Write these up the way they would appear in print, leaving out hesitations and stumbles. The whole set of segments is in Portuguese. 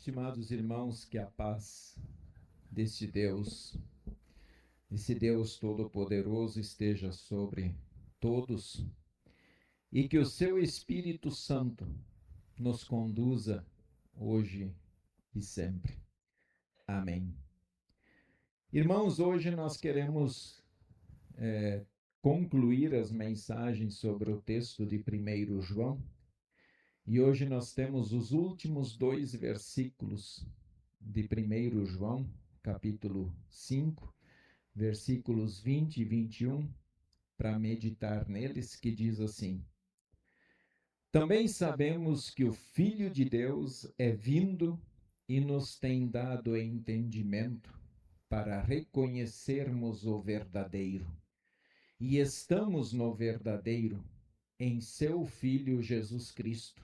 Estimados irmãos, que a paz desse Deus, esse Deus Todo-Poderoso esteja sobre todos e que o seu Espírito Santo nos conduza hoje e sempre. Amém. Irmãos, hoje nós queremos concluir as mensagens sobre o texto de 1 João, e hoje nós temos os últimos 2 versículos de 1 João, capítulo 5, versículos 20 e 21, para meditar neles, que diz assim: Também sabemos que o Filho de Deus é vindo e nos tem dado entendimento para reconhecermos o verdadeiro. E estamos no verdadeiro, em seu Filho Jesus Cristo.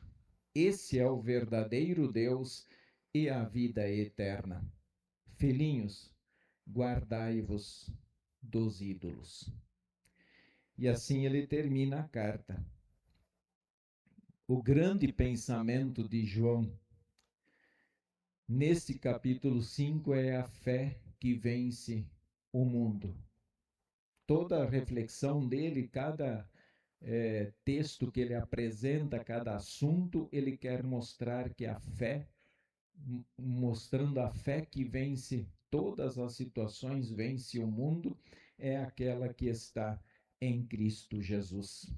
Esse é o verdadeiro Deus e a vida eterna. Filhinhos, guardai-vos dos ídolos. E assim ele termina a carta. O grande pensamento de João, nesse capítulo 5, é a fé que vence o mundo. Toda a reflexão dele, cada texto que ele apresenta, cada assunto, ele quer mostrar que a fé, mostrando a fé que vence todas as situações, vence o mundo, é aquela que está em Cristo Jesus.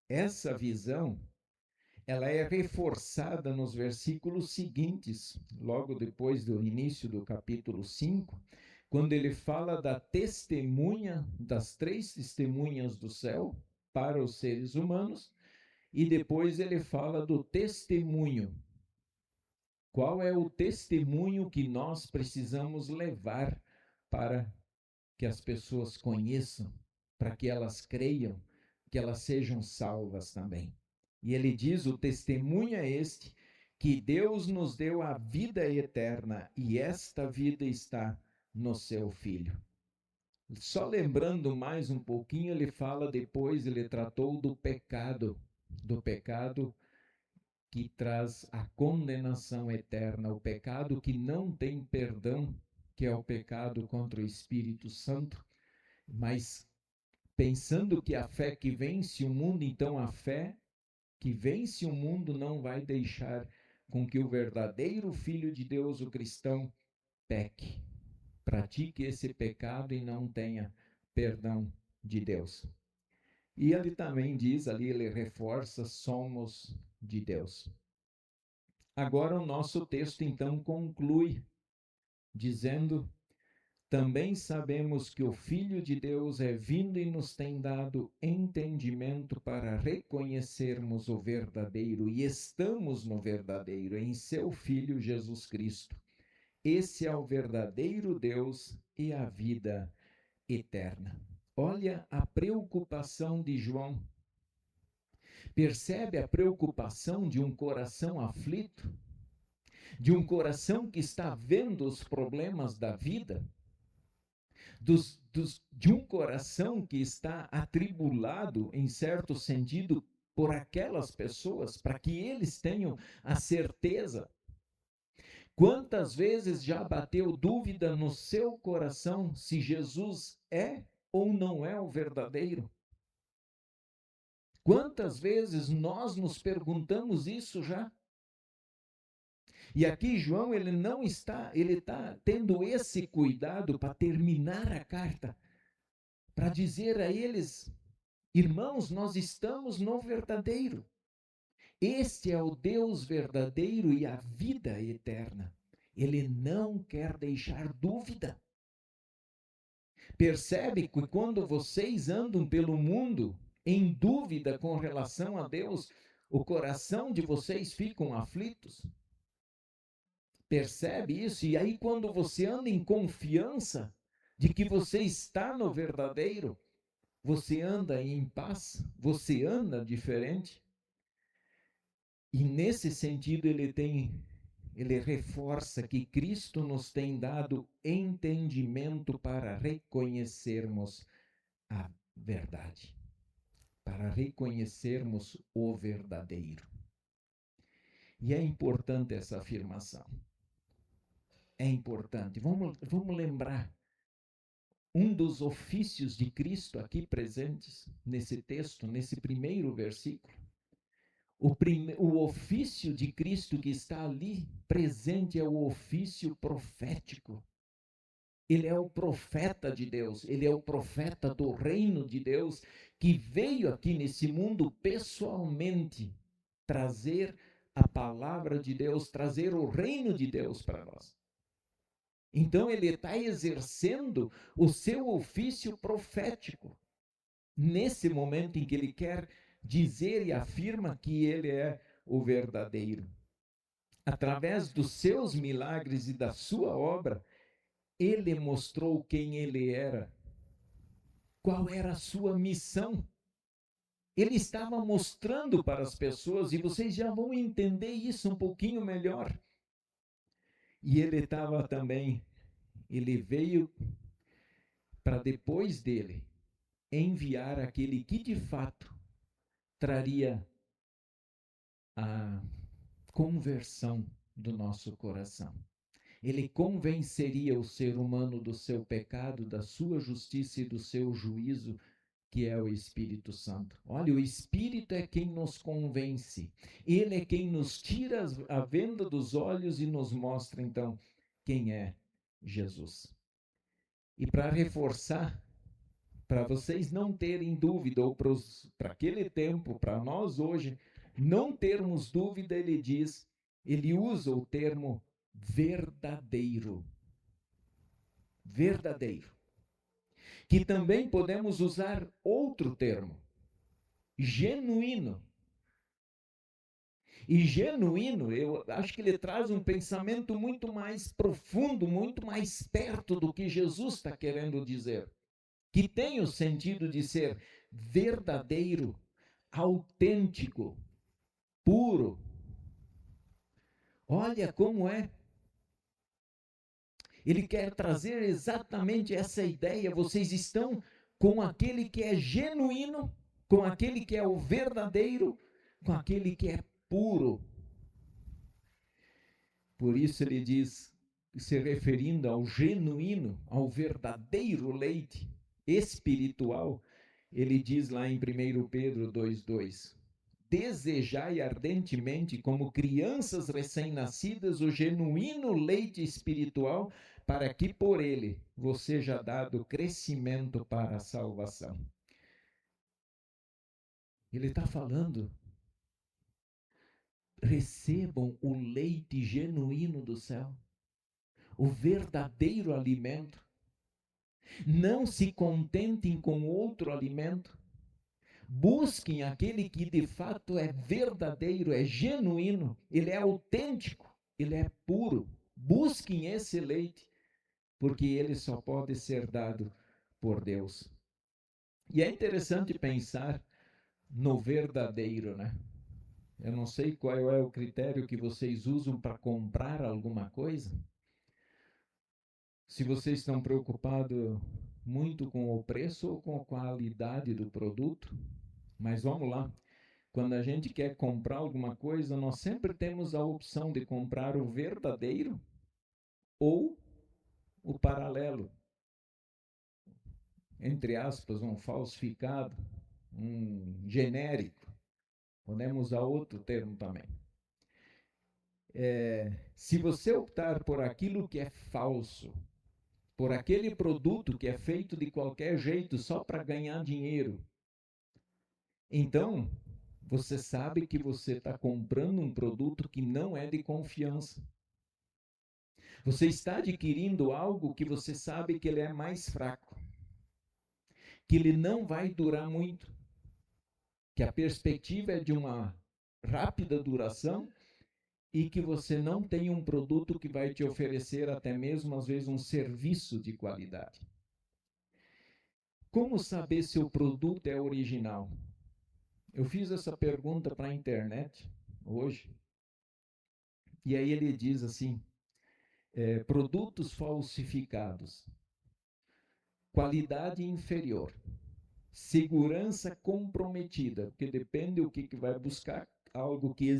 Essa visão, ela é reforçada nos versículos seguintes, logo depois do início do capítulo 5, quando ele fala da testemunha, das 3 testemunhas do céu para os seres humanos, e depois ele fala do testemunho. Qual é o testemunho que nós precisamos levar para que as pessoas conheçam, para que elas creiam, que elas sejam salvas também? E ele diz: o testemunho é este, que Deus nos deu a vida eterna, e esta vida está no seu Filho. Só lembrando mais um pouquinho, ele fala depois, ele tratou do pecado que traz a condenação eterna, o pecado que não tem perdão, que é o pecado contra o Espírito Santo. Mas pensando que a fé que vence o mundo, então a fé que vence o mundo não vai deixar com que o verdadeiro Filho de Deus, o cristão, peque, pratique esse pecado e não tenha perdão de Deus. E ele também diz ali, ele reforça: somos de Deus. Agora o nosso texto então conclui dizendo: também sabemos que o Filho de Deus é vindo e nos tem dado entendimento para reconhecermos o verdadeiro, e estamos no verdadeiro, em seu Filho Jesus Cristo. Esse é o verdadeiro Deus e a vida eterna. Olha a preocupação de João. Percebe a preocupação de um coração aflito? De um coração que está vendo os problemas da vida? De um coração que está atribulado, em certo sentido, por aquelas pessoas, para que eles tenham a certeza. Quantas vezes já bateu dúvida no seu coração se Jesus é ou não é o verdadeiro? Quantas vezes nós nos perguntamos isso já? E aqui João, ele está tendo esse cuidado para terminar a carta, para dizer a eles: irmãos, nós estamos no verdadeiro. Este é o Deus verdadeiro e a vida eterna. Ele não quer deixar dúvida. Percebe que quando vocês andam pelo mundo em dúvida com relação a Deus, o coração de vocês ficam aflitos? Percebe isso? E aí quando você anda em confiança de que você está no verdadeiro, você anda em paz, você anda diferente. E nesse sentido ele reforça que Cristo nos tem dado entendimento para reconhecermos a verdade, para reconhecermos o verdadeiro. E é importante essa afirmação. é importante. Vamos lembrar um dos ofícios de Cristo aqui presentes nesse texto, nesse primeiro versículo. O ofício de Cristo que está ali presente é o ofício profético. Ele é o profeta de Deus, ele é o profeta do reino de Deus, que veio aqui nesse mundo pessoalmente trazer a palavra de Deus, trazer o reino de Deus para nós. Então ele está exercendo o seu ofício profético, nesse momento em que ele quer dizer e afirma que ele é o verdadeiro. Através dos seus milagres e da sua obra, ele mostrou quem ele era, qual era a sua missão. Ele estava mostrando para as pessoas, e vocês já vão entender isso um pouquinho melhor. E ele estava também, ele veio para depois dele enviar aquele que de fato traria a conversão do nosso coração. Ele convenceria o ser humano do seu pecado, da sua justiça e do seu juízo, que é o Espírito Santo. Olha, o Espírito é quem nos convence. Ele é quem nos tira a venda dos olhos e nos mostra, então, quem é Jesus. E para reforçar, para vocês não terem dúvida, ou para aquele tempo, para nós hoje, não termos dúvida, ele usa o termo verdadeiro. Verdadeiro. Que também podemos usar outro termo, genuíno. E genuíno, eu acho que ele traz um pensamento muito mais profundo, muito mais perto do que Jesus está querendo dizer. Que tem o sentido de ser verdadeiro, autêntico, puro. Olha como é. Ele quer trazer exatamente essa ideia. Vocês estão com aquele que é genuíno, com aquele que é o verdadeiro, com aquele que é puro. Por isso ele diz, se referindo ao genuíno, ao verdadeiro leite espiritual, ele diz lá em 1 Pedro 2,2: desejai ardentemente, como crianças recém-nascidas, o genuíno leite espiritual, para que por ele vos seja dado crescimento para a salvação. Ele está falando, recebam o leite genuíno do céu, o verdadeiro alimento. Não se contentem com outro alimento. Busquem aquele que de fato é verdadeiro, é genuíno, ele é autêntico, ele é puro. Busquem esse leite, porque ele só pode ser dado por Deus. E é interessante pensar no verdadeiro, né? Eu não sei qual é o critério que vocês usam para comprar alguma coisa. Se vocês estão preocupados muito com o preço ou com a qualidade do produto, mas vamos lá. Quando a gente quer comprar alguma coisa, nós sempre temos a opção de comprar o verdadeiro ou o paralelo. Entre aspas, um falsificado, um genérico. Podemos usar outro termo também. Se você optar por aquilo que é falso, por aquele produto que é feito de qualquer jeito só para ganhar dinheiro, então você sabe que você está comprando um produto que não é de confiança. Você está adquirindo algo que você sabe que ele é mais fraco, que ele não vai durar muito, que a perspectiva é de uma rápida duração e que você não tem um produto que vai te oferecer até mesmo, às vezes, um serviço de qualidade. Como saber se o produto é original? Eu fiz essa pergunta para a internet hoje, e aí ele diz assim, produtos falsificados, qualidade inferior, segurança comprometida, porque depende do que vai buscar, algo que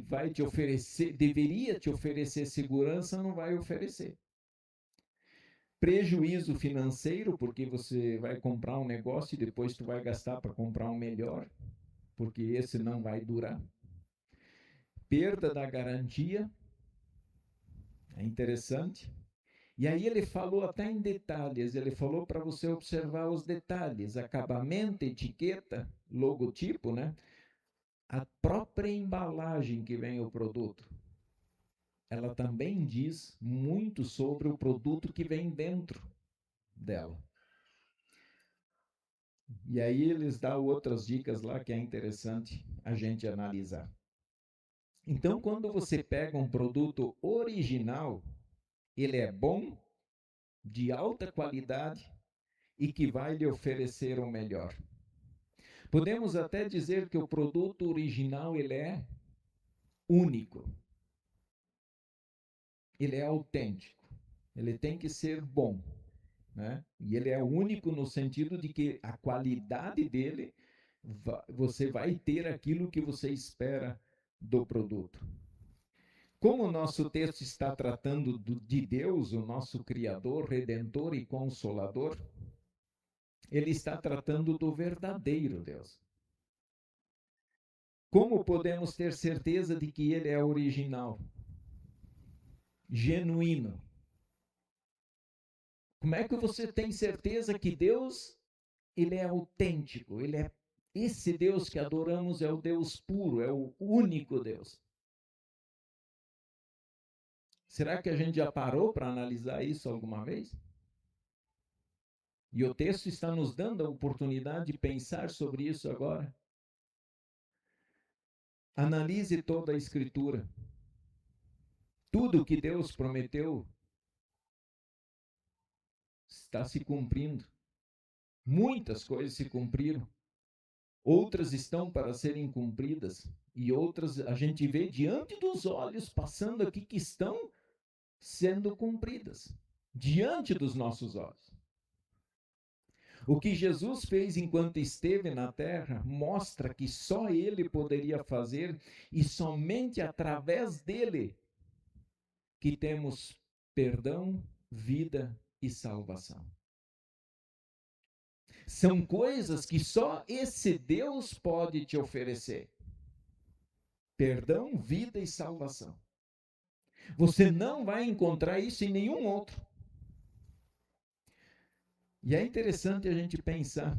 vai te oferecer, deveria te oferecer segurança, não vai oferecer. Prejuízo financeiro, porque você vai comprar um negócio e depois tu vai gastar para comprar um melhor, porque esse não vai durar. Perda da garantia, é interessante. E aí ele falou até em detalhes, ele falou para você observar os detalhes, acabamento, etiqueta, logotipo, né? A própria embalagem que vem o produto. Ela também diz muito sobre o produto que vem dentro dela. E aí eles dão outras dicas lá que é interessante a gente analisar. Então, quando você pega um produto original, ele é bom, de alta qualidade e que vai lhe oferecer o melhor. Podemos até dizer que o produto original ele é único. Ele é autêntico. Ele tem que ser bom, né? E ele é único no sentido de que a qualidade dele, você vai ter aquilo que você espera do produto. Como o nosso texto está tratando de Deus, o nosso Criador, Redentor e Consolador, ele está tratando do verdadeiro Deus. Como podemos ter certeza de que ele é original, genuíno? Como é que você tem certeza que Deus, ele é autêntico, ele é esse Deus que adoramos é o Deus puro, é o único Deus? Será que a gente já parou para analisar isso alguma vez? E o texto está nos dando a oportunidade de pensar sobre isso agora. Analise toda a Escritura. Tudo que Deus prometeu está se cumprindo. Muitas coisas se cumpriram. Outras estão para serem cumpridas. E outras a gente vê diante dos olhos, passando aqui, que estão sendo cumpridas. Diante dos nossos olhos. O que Jesus fez enquanto esteve na terra mostra que só ele poderia fazer e somente através dele que temos perdão, vida e salvação. São coisas que só esse Deus pode te oferecer. Perdão, vida e salvação. Você não vai encontrar isso em nenhum outro. E é interessante a gente pensar.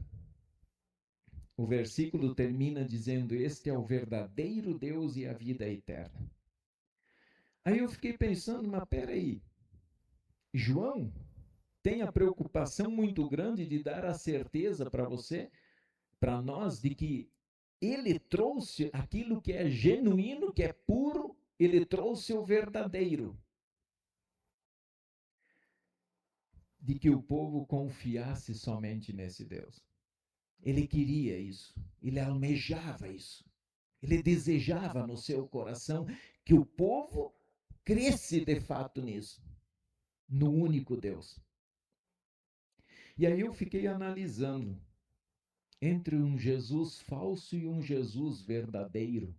O versículo termina dizendo: este é o verdadeiro Deus e a vida eterna. Aí eu fiquei pensando, mas peraí, João tem a preocupação muito grande de dar a certeza para você, para nós, de que ele trouxe aquilo que é genuíno, que é puro, ele trouxe o verdadeiro. De que o povo confiasse somente nesse Deus. Ele queria isso, ele almejava isso, ele desejava no seu coração que o povo cresce de fato nisso, no único Deus. E aí eu fiquei analisando entre um Jesus falso e um Jesus verdadeiro.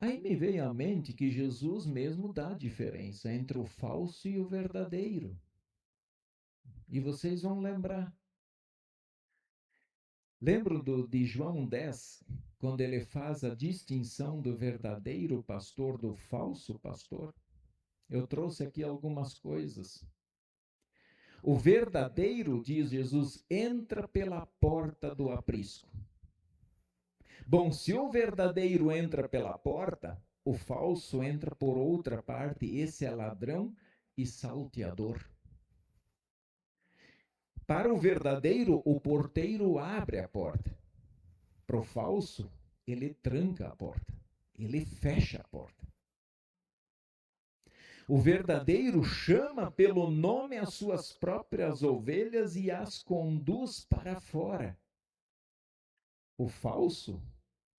Aí me veio à mente que Jesus mesmo dá a diferença entre o falso e o verdadeiro. E vocês vão lembrar. Lembro de João 10, quando ele faz a distinção do verdadeiro pastor do falso pastor? Eu trouxe aqui algumas coisas. O verdadeiro, diz Jesus, entra pela porta do aprisco. Bom, se o verdadeiro entra pela porta, o falso entra por outra parte. Esse é ladrão e salteador. Para o verdadeiro, o porteiro abre a porta. Para o falso, ele tranca a porta. Ele fecha a porta. O verdadeiro chama pelo nome as suas próprias ovelhas e as conduz para fora. O falso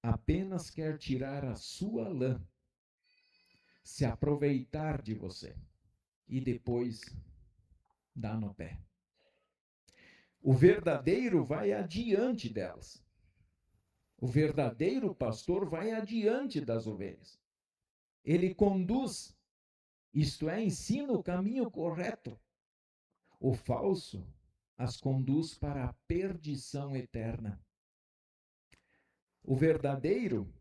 apenas quer tirar a sua lã, se aproveitar de você e depois dar no pé. O verdadeiro vai adiante delas. O verdadeiro pastor vai adiante das ovelhas. Ele conduz, isto é, ensina o caminho correto. O falso as conduz para a perdição eterna. O verdadeiro,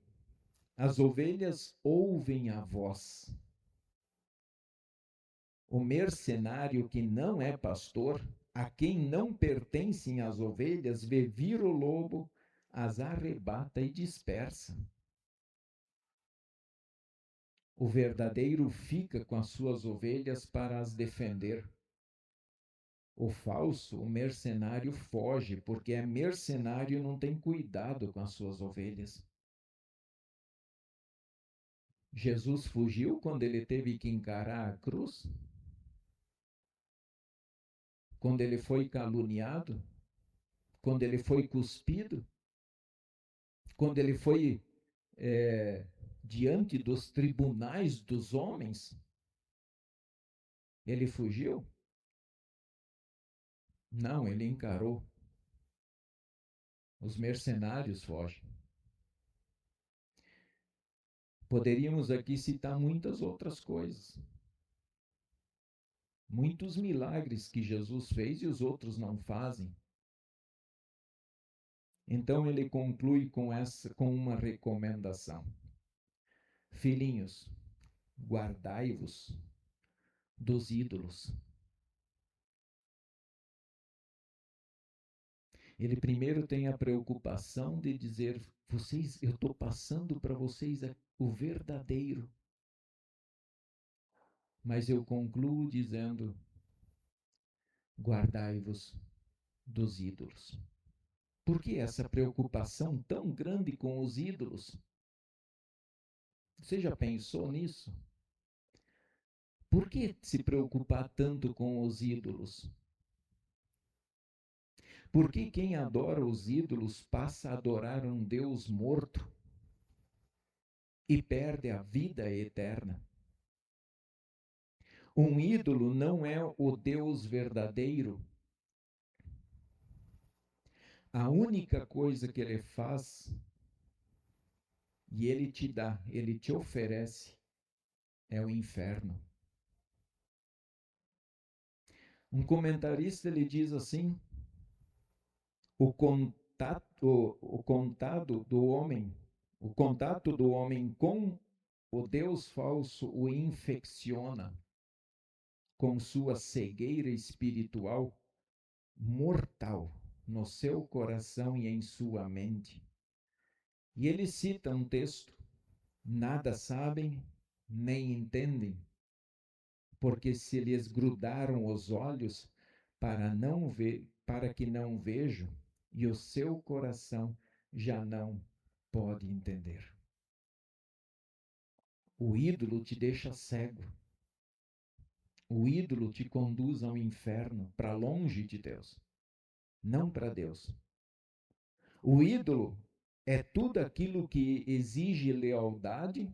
as ovelhas ouvem a voz. O mercenário que não é pastor, a quem não pertencem as ovelhas, vê vir o lobo, as arrebata e dispersa. O verdadeiro fica com as suas ovelhas para as defender. O falso, o mercenário, foge, porque é mercenário e não tem cuidado com as suas ovelhas. Jesus fugiu quando ele teve que encarar a cruz? Quando ele foi caluniado? Quando ele foi cuspido? Quando ele foi diante dos tribunais dos homens? Ele fugiu? Não, ele encarou. Os mercenários fogem. Poderíamos aqui citar muitas outras coisas. Muitos milagres que Jesus fez e os outros não fazem. Então ele conclui com uma recomendação. Filhinhos, guardai-vos dos ídolos. Ele primeiro tem a preocupação de dizer, eu estou passando para vocês o verdadeiro. Mas eu concluo dizendo, guardai-vos dos ídolos. Por que essa preocupação tão grande com os ídolos? Você já pensou nisso? Por que se preocupar tanto com os ídolos? Por que quem adora os ídolos passa a adorar um Deus morto e perde a vida eterna? Um ídolo não é o Deus verdadeiro. A única coisa que ele faz e ele te dá, ele te oferece, é o inferno. Um comentarista ele diz assim: o contato do homem com o Deus falso o infecciona com sua cegueira espiritual mortal no seu coração e em sua mente. E ele cita um texto: nada sabem nem entendem, porque se lhes grudaram os olhos para que não vejam, e o seu coração já não pode entender. O ídolo te deixa cego. O ídolo te conduz ao inferno, para longe de Deus, não para Deus. O ídolo é tudo aquilo que exige lealdade,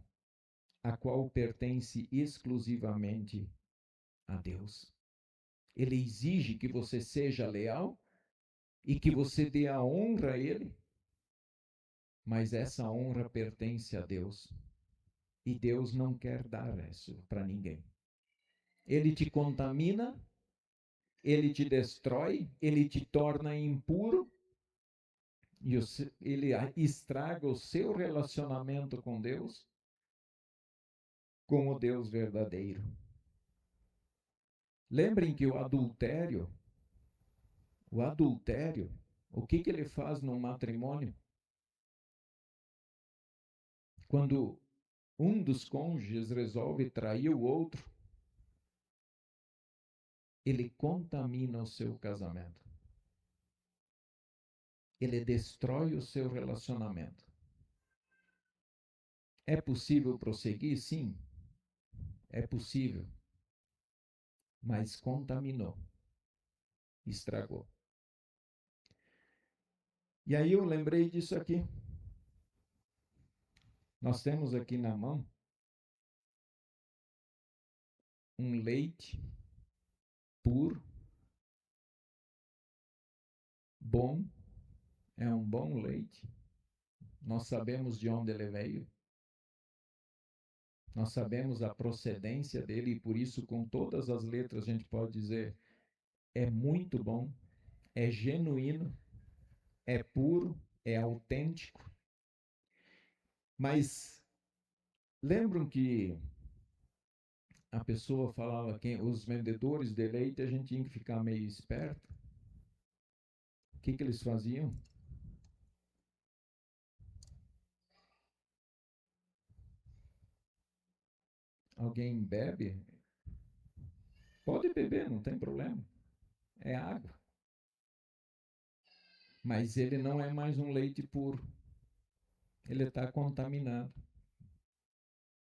a qual pertence exclusivamente a Deus. Ele exige que você seja leal e que você dê a honra a Ele, mas essa honra pertence a Deus. E Deus não quer dar isso para ninguém. Ele te contamina, ele te destrói, ele te torna impuro, e ele estraga o seu relacionamento com Deus, com o Deus verdadeiro. Lembrem que o adultério, o que ele faz no matrimônio? Quando um dos cônjuges resolve trair o outro, ele contamina o seu casamento. Ele destrói o seu relacionamento. É possível prosseguir? Sim, é possível. Mas contaminou, estragou. E aí eu lembrei disso aqui. Nós temos aqui na mão um leite puro, bom, é um bom leite, Nós sabemos de onde ele veio, nós sabemos a procedência dele e por isso, com todas as letras, a gente pode dizer: é muito bom, é genuíno, é puro, é autêntico. Mas lembram que a pessoa falava que os vendedores de leite a gente tinha que ficar meio esperto? O que eles faziam? Alguém bebe? Pode beber, não tem problema. É água. Mas ele não é mais um leite puro. Ele está contaminado.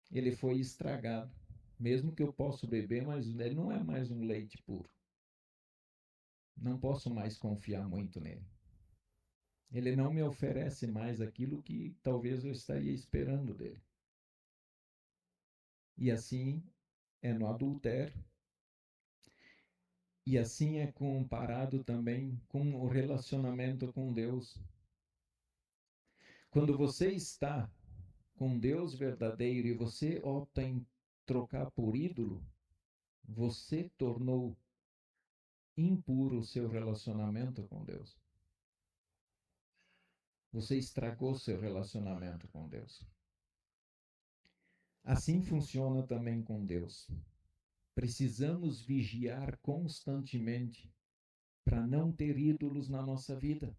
Ele foi estragado. Mesmo que eu possa beber, mas ele não é mais um leite puro. Não posso mais confiar muito nele. Ele não me oferece mais aquilo que talvez eu estaria esperando dele. E assim é no adultério. E assim é comparado também com o relacionamento com Deus. Quando você está com Deus verdadeiro e você opta em trocar por ídolo, você tornou impuro o seu relacionamento com Deus. Você estragou seu relacionamento com Deus. Assim funciona também com Deus. Precisamos vigiar constantemente para não ter ídolos na nossa vida.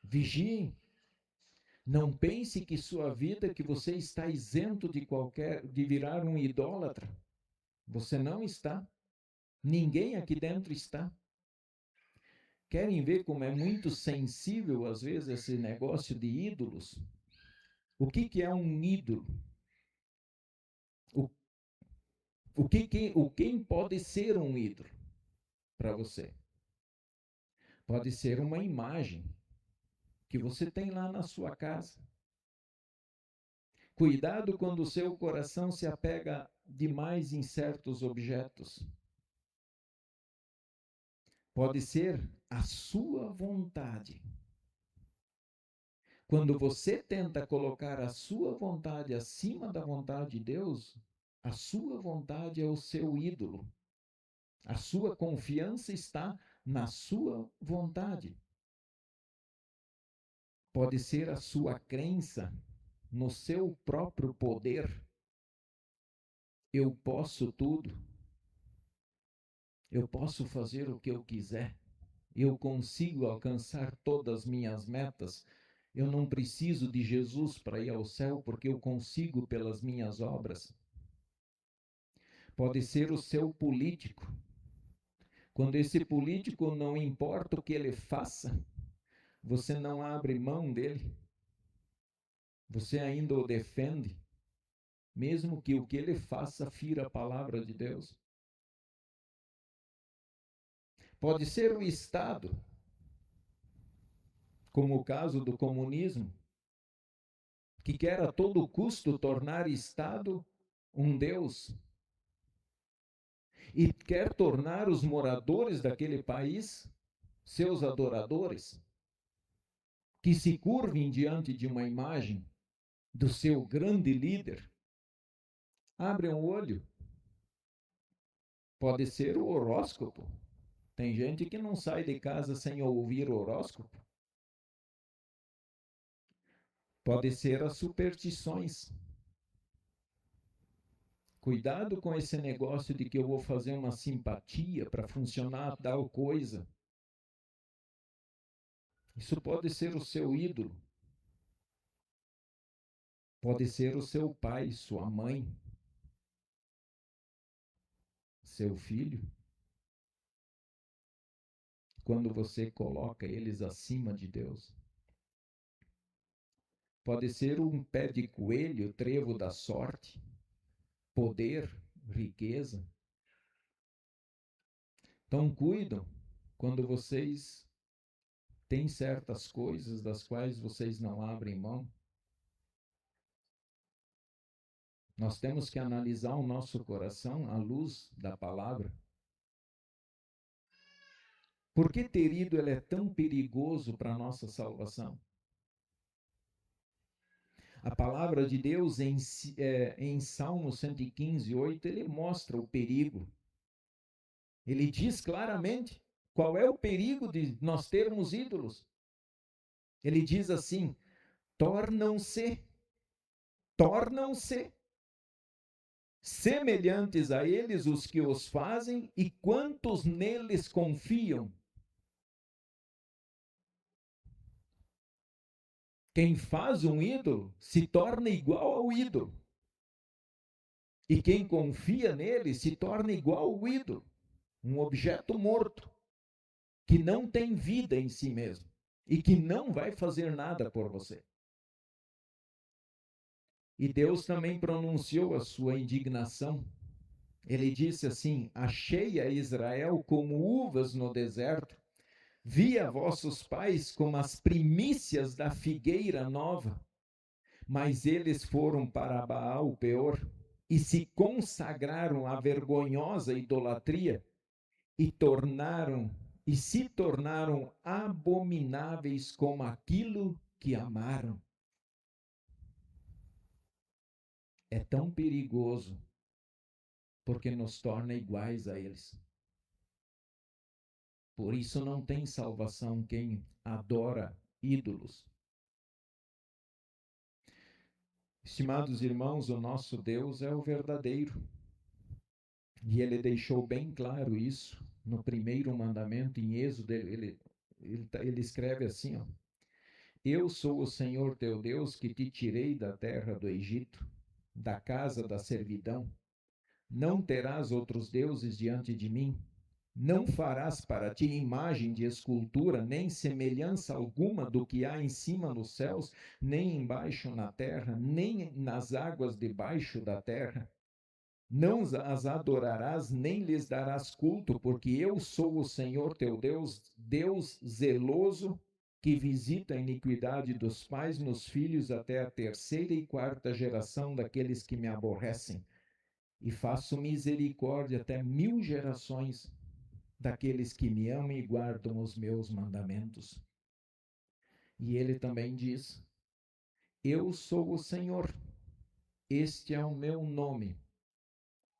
Vigiem. Não pense que sua vida, que você está isento de virar um idólatra. Você não está. Ninguém aqui dentro está. Querem ver como é muito sensível às vezes esse negócio de ídolos? O que é um ídolo? Quem pode ser um ídolo para você? Pode ser uma imagem que você tem lá na sua casa. Cuidado quando o seu coração se apega demais em certos objetos. Pode ser a sua vontade. Quando você tenta colocar a sua vontade acima da vontade de Deus, a sua vontade é o seu ídolo. A sua confiança está na sua vontade. Pode ser a sua crença no seu próprio poder. Eu posso tudo. Eu posso fazer o que eu quiser. Eu consigo alcançar todas as minhas metas. Eu não preciso de Jesus para ir ao céu, porque eu consigo pelas minhas obras. Pode ser o seu político. Quando esse político, não importa o que ele faça, você não abre mão dele. Você ainda o defende, mesmo que o que ele faça fira a palavra de Deus. Pode ser o Estado, como o caso do comunismo, que quer a todo custo tornar Estado um Deus e quer tornar os moradores daquele país seus adoradores, que se curvem diante de uma imagem do seu grande líder. Abrem o olho. Pode ser o horóscopo. Tem gente que não sai de casa sem ouvir o horóscopo. Pode ser as superstições. Cuidado com esse negócio de que eu vou fazer uma simpatia para funcionar tal coisa. Isso pode ser o seu ídolo. Pode ser o seu pai, sua mãe, seu filho. Quando você coloca eles acima de Deus. Pode ser um pé de coelho, trevo da sorte, poder, riqueza. Então cuidam quando vocês têm certas coisas das quais vocês não abrem mão. Nós temos que analisar o nosso coração à luz da palavra. Por que ter ido ele é tão perigoso para a nossa salvação? A palavra de Deus em Salmo 115, 8, ele mostra o perigo. Ele diz claramente qual é o perigo de nós termos ídolos. Ele diz assim: tornam-se semelhantes a eles os que os fazem e quantos neles confiam. Quem faz um ídolo se torna igual ao ídolo. E quem confia nele se torna igual ao ídolo, um objeto morto, que não tem vida em si mesmo e que não vai fazer nada por você. E Deus também pronunciou a sua indignação. Ele disse assim: achei a Israel como uvas no deserto, vi a vossos pais como as primícias da figueira nova, mas eles foram para Baal Peor e se consagraram à vergonhosa idolatria e se tornaram abomináveis como aquilo que amaram. É tão perigoso porque nos torna iguais a eles. Por isso não tem salvação quem adora ídolos. Estimados irmãos, o nosso Deus é o verdadeiro. E ele deixou bem claro isso no primeiro mandamento, em Êxodo. Ele escreve assim, ó: eu sou o Senhor teu Deus que te tirei da terra do Egito, da casa da servidão. Não terás outros deuses diante de mim. Não farás para ti imagem de escultura, nem semelhança alguma do que há em cima nos céus, nem embaixo na terra, nem nas águas debaixo da terra. Não as adorarás, nem lhes darás culto, porque eu sou o Senhor teu Deus, Deus zeloso, que visita a iniquidade dos pais nos filhos até a terceira e quarta geração daqueles que me aborrecem, e faço misericórdia até 1000 gerações daqueles que me amam e guardam os meus mandamentos. E ele também diz: eu sou o Senhor, este é o meu nome.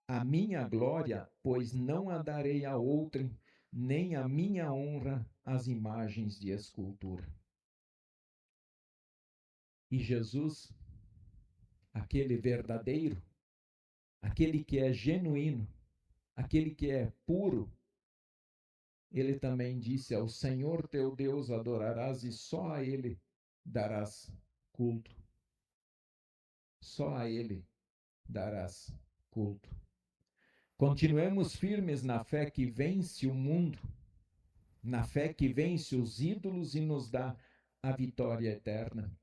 A minha glória, pois não a darei a outrem, nem a minha honra às imagens de escultura. E Jesus, aquele verdadeiro, aquele que é genuíno, aquele que é puro, ele também disse: ao Senhor teu Deus adorarás e só a ele darás culto. Só a ele darás culto. Continuemos firmes na fé que vence o mundo, na fé que vence os ídolos e nos dá a vitória eterna,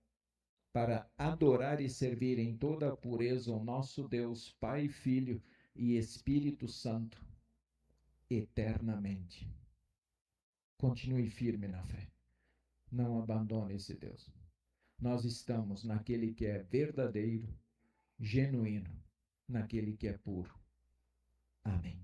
para adorar e servir em toda a pureza o nosso Deus, Pai, Filho e Espírito Santo, eternamente. Continue firme na fé. Não abandone esse Deus. Nós estamos naquele que é verdadeiro, genuíno, naquele que é puro. Amém.